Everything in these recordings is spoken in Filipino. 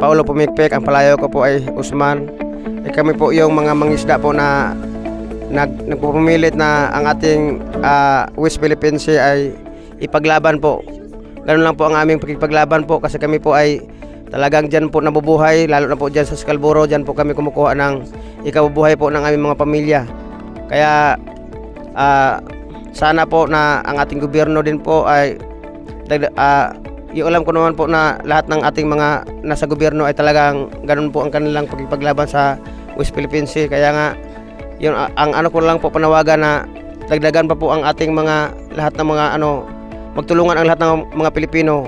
Paulo Pumikpik, ang palayaw ko po ay Usman. Kami po yung mga mangisda po na nagpupumilit na ang ating West Philippine Sea ay ipaglaban po. Ganun lang po ang aming pagpaglaban po kasi kami po ay talagang dyan po nabubuhay, lalo na po dyan sa Scarborough. Dyan po kami kumukuha ng ikabubuhay po ng aming mga pamilya. Kaya sana po na ang ating gobyerno din po ay yung alam ko naman po na lahat ng ating mga nasa gobyerno ay talagang ganun po ang kanilang pagpaglaban sa West Philippine Sea. Kaya nga yun, ang ano ko lang po panawagan na dagdagan pa po ang ating mga lahat ng mga magtulungan ang lahat ng mga Pilipino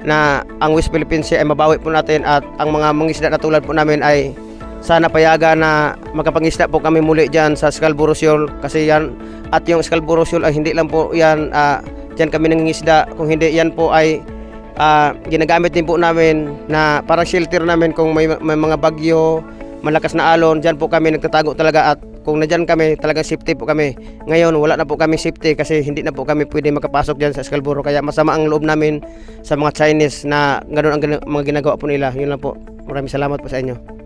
na ang West Philippine Sea ay mabawi po natin, at ang mga mangisda na tulad po namin ay sana payagan na magkapangisda po kami muli dyan sa Scarborough Shoal. Kasi yan, at yung Scarborough Shoal ay hindi lang po yan dyan kami nangingisda, kung hindi yan po ay ginagamit din po namin na parang shelter namin kung may mga bagyo, malakas na alon. Dyan po kami nagtatago talaga, at kung nadyan kami talagang safety po kami. Ngayon wala na po kami safety kasi hindi na po kami pwede makapasok dyan sa Scarborough. Kaya masama ang loob namin sa mga Chinese na ganoon ang mga ginagawa po nila. Yun lang po. Maraming salamat po sa inyo.